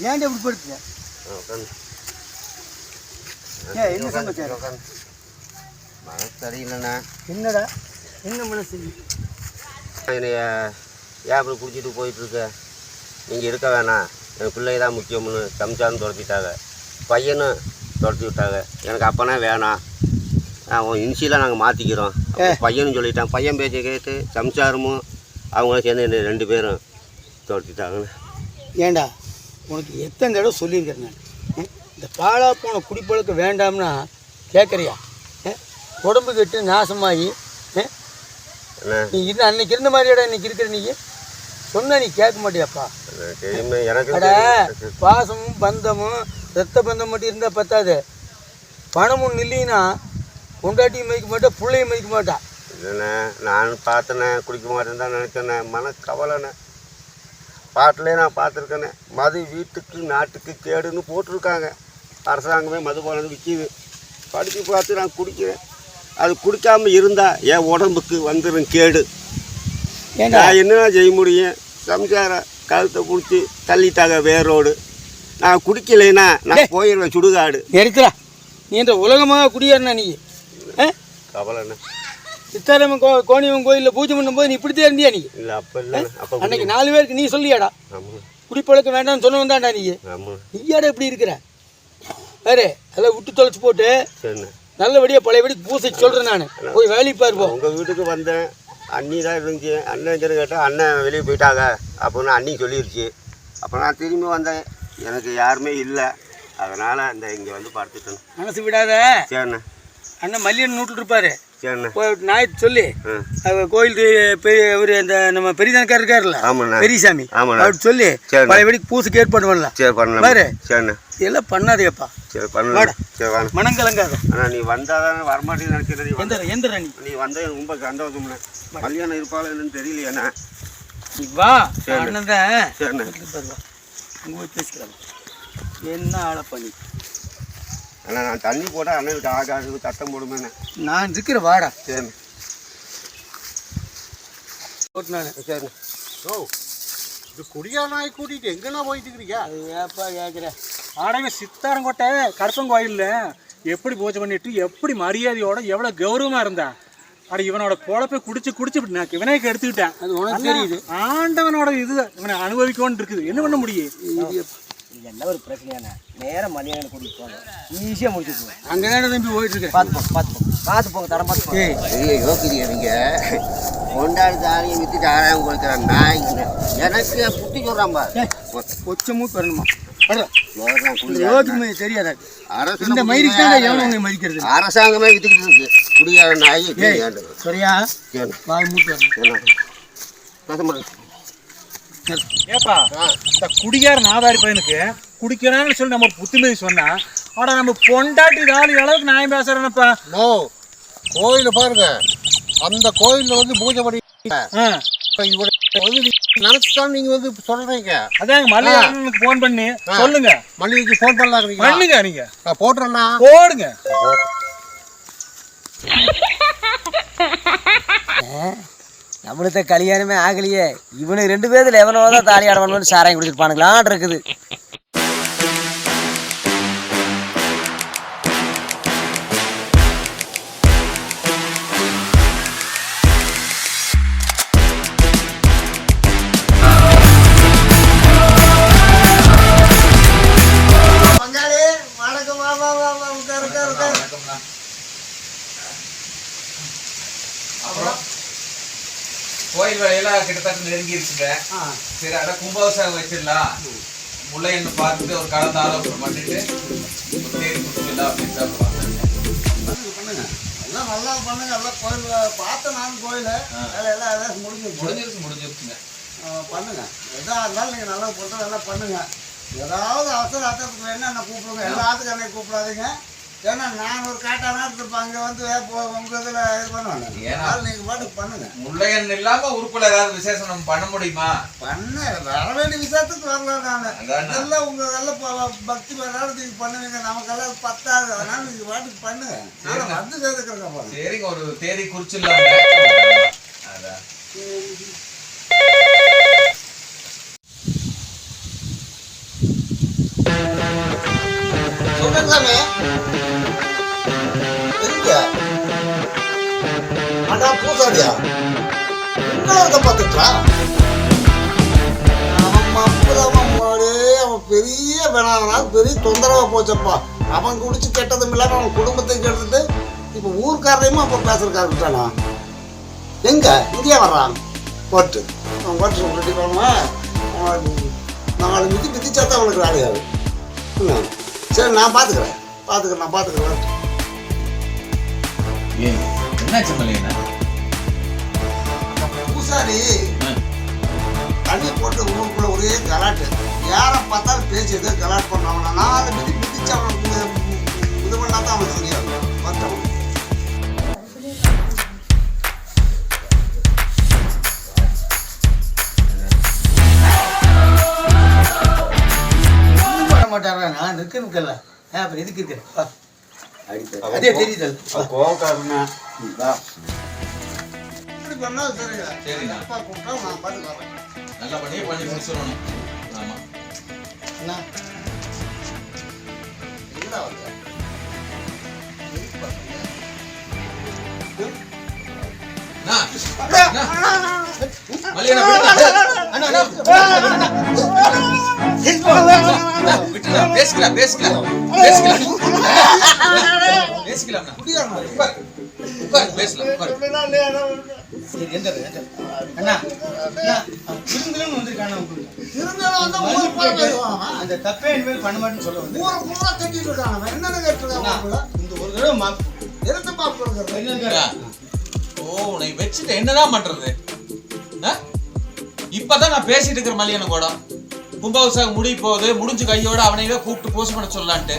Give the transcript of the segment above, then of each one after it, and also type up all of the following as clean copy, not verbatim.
ஏன்டா இப்படி படுத்துங்க? என்ன சமாச்சாரம்? மனசு சரியில்லைண்ணா. என்னடா என்ன மனசு? ஏன் இப்படி குடிச்சிட்டு போயிட்டுருக்க? நீங்கள் இருக்க வேணாம், என் பிள்ளை தான் முக்கியம்னு சம்சாரம் துரத்திட்டாங்க, பையனும் துரத்தி விட்டாங்க. எனக்கு அப்போனா வேணாம், இன்சியலாக நாங்கள் மாற்றிக்கிறோம் பையனும் சொல்லிட்டான். பையன் பேச்சை கேட்டு சம்சாரமும் அவங்களும் சேர்ந்து 2 பேரும் துரத்திட்டாங்கண்ணே. ஏண்டா உனக்கு எத்தனை தடவை சொல்லியிருக்கிறேன் நான், இந்த பாலா போன குடிப்பழக்கம் வேண்டாம்னா கேட்குறியா? உடம்பு கெட்டு நாசமாகி நீ இது அன்னைக்கு இருந்த மாதிரியாடா இன்னைக்கு இருக்கிற? நீ சொன்ன நீ கேட்க மாட்டியாப்பா? எனக்கு பாசமும் பந்தமும் ரத்த பந்தம் மட்டும் இருந்தால் பத்தாது, பணமும் நில்லினா கொண்டாட்டியும் மதிக்க மாட்டேன், பிள்ளையும் மதிக்க மாட்டான். இல்லைண்ணே, நான் பார்த்தேண்ணே, குடிக்க மாட்டேன்னு தான் நினைச்சேண்ணே. மனக்கவலைண்ணே. பாட்டிலே நான் பார்த்துருக்கேண்ணே, மது வீட்டுக்கு நாட்டுக்கு கேடுன்னு போட்டிருக்காங்க. அரசாங்கமே மதுபானம் விற்கிது. படித்து பார்த்து நான் குடிக்கிறேன். அது குடிக்காமல் இருந்தால் என் உடம்புக்கு வந்துடும் கேடு. நான் என்ன செய்ய முடியும்? சம்சாரம் கழுத்தை பிடிச்சி தள்ளிட்டாங்க வேரோடு. நான் குடிக்கலைன்னா நான் போயிடுவேன் சுடுகாடு. எடுத்துடா நீ இந்த உலகமாக குடியேறினா நீ கவலைண்ணே. சித்தாராமன் கோணியம்மன் கோயிலில் பூஜை பண்ணும்போது நீ இப்படித்தான் இருந்தியா? நீ இல்லை அப்போ இல்லை, அப்போ அன்னைக்கு 4 பேருக்கு நீ சொல்லியாடா குடிப்பழக்கம் வேண்டாம்னு சொன்ன வந்தாண்டா? நீயாடா எப்படி இருக்கிற வேறு அதெல்லாம் விட்டு தொலைச்சி போட்டு நல்லபடியாக பழையபடிக்கு பூசை சொல்கிறேன். நான் போய் வேலைக்கு பாருப்போம். உங்கள் வீட்டுக்கு வந்தேன், அண்ணி தான் இருந்துச்சு. அண்ணன் கேட்டால் அண்ணன் வெளியே போயிட்டாங்க அப்படின்னு அண்ணி சொல்லிடுச்சு. அப்போ நான் திரும்பி வந்தேன், எனக்கு யாருமே இல்லை. அதனால் இந்த இங்கே வந்து பார்த்துட்டேன். மனசு விடாத. சரிண்ணே. அண்ணன் மல்லியன் நூட்டில் இருப்பார். சரிண்ணே. ஞாயிற்று சொல்லி கோயிலுக்கு இவர் அந்த நம்ம பெரியதானக்கார் இருக்காருல்ல, பெரியசாமி, அப்படி சொல்லி பழையபடிக்கு பூசுக்கு ஏற்பாடு பண்ணலாம். சரி பண்ணலாம் பாரு. சரிண்ணே. இதெல்லாம் பண்ணாதேப்பா. சரி பண்ணலாம். சரி வாங்க, மனம் கலங்காத. ஆனால் நீ வந்தால் தானே வரமாட்டேன்னு நினைக்கிறேன். எந்த நீ வந்தால் ரொம்ப சந்தோஷம்ண்ணே. கல்யாணம் இருப்பாள் என்னன்னு தெரியலையாண்ணா. நீ வா, அண்ணன் தான். சரிண்ணே. உங்கள் போய் பேசிக்கலாம். என்ன ஆளை பண்ணி அண்ணா நான் தண்ணி போட்டால் அண்ணனுக்கு ஆகாது, சத்தம் போடுமேண்ணே. நான் இருக்கிற வாடா. சரிண்ணே. போட்டுனாண்ணே. சரிண்ணே. ஓ, இது குடியா நாய் கூட்டிகிட்டு எங்கேண்ணா போயிட்டு இருக்கிறீங்க? அது ஏப்பா கேட்குறேன். ஆடங்க சித்தாரங்கோட்டை கருப்பங்கோயிலில் எப்படி பூஜை பண்ணிட்டு எப்படி மரியாதையோட எவ்வளோ கௌரவமாக இருந்தான். அட இவனோட பொழப்பை குடிச்சு நான் இவனேக்கு எடுத்துக்கிட்டேன். அது உனக்கு தெரியுது. ஆண்டவனோட இது இவனை அனுபவிக்கோன்னு இருக்குது. என்ன பண்ண முடியும்? என்ன ஒரு பிரச்சனையான நேரம் மதியானம் கூட்டிட்டு போங்க, ஈஸியாக முடிச்சுக்குவேன். அங்கே தானே தம்பி போயிட்டு இருக்கேன். பார்த்து போங்க தரம் பார்த்து போங்க. பெரிய யோகிரியா நீங்கள் கொண்டாடி தானியம் விற்றுட்டு ஆறாயம் கொடுக்குற நாய்ங்க எனக்கு புத்தி சொல்கிறாம்பா. கொச்ச மூத்து வரணுமா? தெரியாதா? இந்த மயிருக்கு தான் எவனவங்க மதிக்கிறது. அரசாங்கமே வித்துக்கிட்டு இருக்கு குடியார நாய். சரியா? வாய் மூட்டு வரணும். ஏப்பா, இந்த குடியார நாதாரி பையனுக்கு குடிக்கிறான்னு சொல்லி நம்ம ஒரு புத்திமதி சொன்னா, ஆனா நம்ம பொண்டாட்டி தாலி அளவுக்கு நான் பேசுறேனப்பா. நோ, கோயில பாருங்க, அந்த கோயில்ல வந்து பூஜை பண்ணி நினைச்சுதான் நீங்க வந்து சொல்றீங்க. அதாங்க மல்லிகைக்கு போன் பண்ணி சொல்லுங்க. மல்லிகைக்கு போன் பண்ணலாம் பண்ணுங்க. நீங்க போட்டுறேன்னா போடுங்க. நம்மளுக்கு கல்யாணமே ஆகலையே, இவனுக்கு 2 பேர்ல எவனோ தான் தாலி ஆடணும்னு சாராயம் குடிச்சிருப்பானுங்களான் இருக்குது. கோயில் வேலையெல்லாம் கிட்டத்தட்ட நெருங்கிருச்சுங்க. சரி, அதான் கும்பாபிஷேகம் வச்சிடலாம். முல்லைன்னு பார்த்துட்டு ஒரு கலந்து ஆலோசனை பண்ணிட்டு ஒரு தேடி கொடுத்துடலாம் அப்படின்னு தான் பண்ணுங்க எல்லாம் நல்லா பண்ணுங்க. எல்லாம் கோயில் பார்த்தேன் நான் கோயில் வேலையெல்லாம் எல்லாம் முடிஞ்சிருச்சுங்க. பண்ணுங்க. எதாக இருந்தாலும் நீங்கள் நல்லா பண்ணுறது எல்லாம் பண்ணுங்க. ஏதாவது அவசரத்துக்கு வேணா என்ன கூப்பிடுங்க. எல்லாத்துக்கும் என்னை கூப்பிடாதீங்க. ஏன்னா நான் ஒரு காட்டானா இருப்பேன் அங்கே வந்து உங்கள் இதில் இது பண்ணுவாங்க. நீங்கள் பாட்டுக்கு பண்ணுங்க. முல்லையன் இல்லாமல் உறுப்பில் ஏதாவது விசேஷம் நம்ம பண்ண முடியுமா? வர வேண்டிய விஷயத்துக்கு வரல. நான் இதெல்லாம் உங்கள் இதெல்லாம் பக்தி வேணாலும் நீங்கள் பண்ணுவீங்க. நமக்கெல்லாம் பத்தாது. அதனால நீங்கள் பாட்டுக்கு பண்ணுங்க. நான் வந்து சேர்த்துக்கிறேன். சரிங்க, ஒரு தேதி குறிச்சிடலாங்க. அதான் சாமி அடா பூசாரியா உங்களை பார்த்துட்டா அவன் பெரிய வேணாங்கன்னா பெரிய தொந்தரவா போச்சப்பா. அவன் குடிச்சு கெட்டதும் இல்லாம அவன் குடும்பத்தையும் கெடுத்துட்டு இப்ப ஊர்க்காரையும் அப்ப பேசுறக்காரட்டானா எங்க இந்தியா வர்றான் போட்டு அவன் போட்டு ரெடி பண்ணுவான். 4 மிதிச்சா தான் அவனுக்கு வேலையாது. சரி நான் பார்த்துக்கிறேன். என்னாச்சு மல்லிகண்ணா? பூசாரி தண்ணி போட்டு ஊருக்குள்ள ஒரே கலாட்டு. யாரை பார்த்தாலும் பேச்சு எதோ கலாட் பண்ணாங்க. 4 மிதிச்சு அவனுக்கு இது பண்ணா தான் அவனுக்கு சரியாகும். பார்த்தவன் மாட்டாரா? நான் இருக்குன்னு அப்புறம் எதுக்கு இருக்கிறேன் அதே தெரியுது. கோவக்காரனா இப்படி பண்ணாலும் சரிங்க. சரிங்க, அப்பா கூப்பிட்டா நான் பாட்டு வரேன். நல்லா பண்ணி முடிச்சிடணும். ஆமா என்ன எங்கடா வந்து அந்த தப்பே இனிமேல் பண்ண மாட்டேன்னு சொல்ல வந்து ஊரை கட்டிட்டு இருக்காங்க. என்னன்னு கேட்டுருக்காங்க. இந்த ஒரு தடவை எடுத்து பாப்பு. ஓ, உன்னை வச்சுட்டு என்னதான் பண்றது? இப்பதான் நான் பேசிட்டு இருக்கிற மல்லிகண்ண கூட கும்பாபிஷேகம் முடிய போகுது. முடிஞ்சு கையோட அவனையே கூப்பிட்டு போஸ்ட் பண்ண சொல்லலான்ட்டு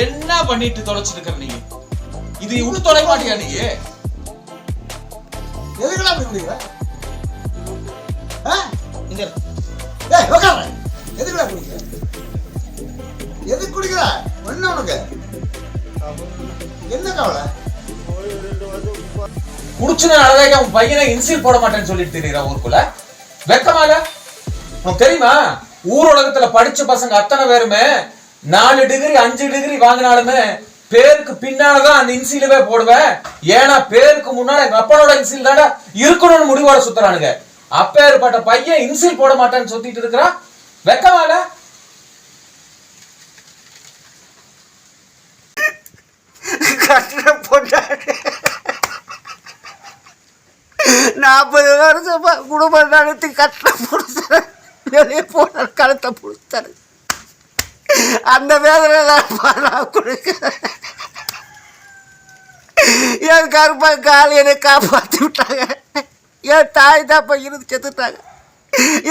என்ன பண்ணிட்டு தொலைச்சிட்டு இருக்கிற நீ? இது விட்டு தொலை மாட்டியா நீ? எதுக்குலாம் அப்படி குடிக்கிற? எதுக்குலாம் குடிக்கிற? எதுக்கு குடிக்கிற? என்ன உனக்கு என்ன கவலை? குடிச்சுனாலதான் உன் பையனை இன்சில் போட மாட்டேன்னு சொல்லிட்டு தெரியுறான் ஊருக்குள்ள. வெக்கமால உனக்கு தெரியுமா? ஊர் உலகத்துல படிச்ச பசங்க அத்தனை பேருமே 4 டிகிரி 5 டிகிரி வாங்கினாலுமே பேருக்கு பின்னாலதான் அந்த இன்சிலவே போடுவேன். ஏன்னா பேருக்கு முன்னாடி எங்க அப்பனோட இன்சில் தானே இருக்கணும்னு முடிவோட சுத்துறானுங்க. அப்பேற்பட்ட பையன் இன்சில் போட மாட்டேன்னு சொல்லிட்டு இருக்கிறான். வெக்கமால கஷ்ட பொண்டாட்டி 40 வருஷமா குடும்பம் நடத்தி கஷ்டப்படுத்த வெளியே போன கழுத்தை பிடிச்சாரு. அந்த வேதனை நான் கொடுக்கிறேன். என் கருப்பா காலி என்னை காப்பாற்றி விட்டாங்க. என் தாய் தாப்பா இருந்து செத்துட்டாங்க.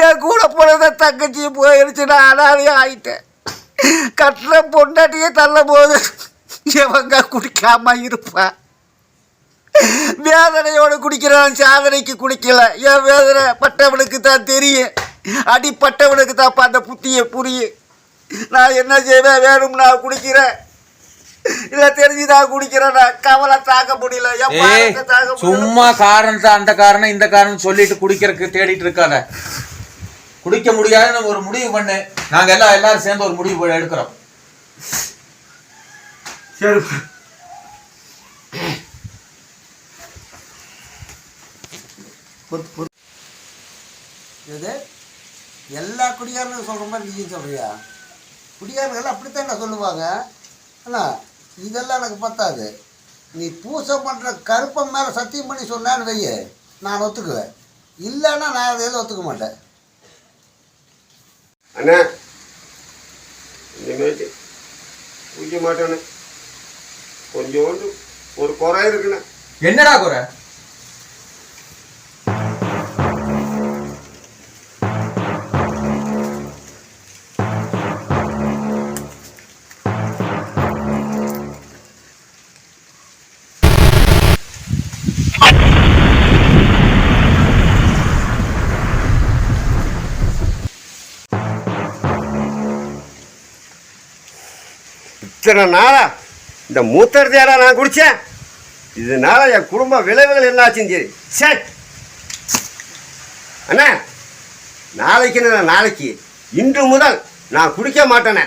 என் கூட போனத தங்கச்சி போயிடுச்சு. நான் அனாதையாக ஆயிட்டேன். கட்டுற பொண்டாட்டியே தள்ளும் போது எவங்க குடிக்காம இருப்பா. வேதனையோடு குடிக்கிறான், சாதனைக்கு குடிக்கல. என் வேதனை பட்டவனுக்கு தான் தெரியும். அடிப்பட்டவனுக்கு தான் அந்த புத்தியை புரியும். நான் என்ன செய்வேன்? வேணும் நான் குடிக்கிறேன், இல்லை தெரிஞ்சுதான் குடிக்கிறேன். நான் கவலை தாக்க முடியல. சும்மா காரணத்தை அந்த காரணம் இந்த காரணம் சொல்லிட்டு குடிக்கிறதுக்கு தேடிட்டு இருக்காத. குடிக்க முடியாதுன்னு ஒரு முடிவு பண்ணு. நாங்க எல்லாரும் சேர்ந்து ஒரு முடிவு எடுக்கிறோம். சரி இது எல்லா குடிகாரனும் சொல்கிற மாதிரி நீ சொல்கிறியா? குடிகாரர்கள் அப்படித்தான் சொல்லுவாங்க. ஆனால் இதெல்லாம் எனக்கு பத்தாது. நீ பூசை பண்ணுற கருப்பம் மேலே சத்தியம் பண்ணி சொன்னான்னு வைய, நான் ஒத்துக்குவேன். இல்லைன்னா நான் அதை ஒத்துக்க மாட்டேன். அண்ணா குடிக்க மாட்டேன்னு கொஞ்சோண்டு ஒரு குறை இருக்குண்ணே. என்னடா குறை? இத்தனை நாளா இந்த மூத்தரத்தையாடா நான் குடித்தேன். இதனால என் குடும்ப விளைவுகள் என்ன ஆச்சுன்னு சரி. சரி அண்ணா, நாளைக்கு இன்று முதல் நான் குடிக்க மாட்டேனே.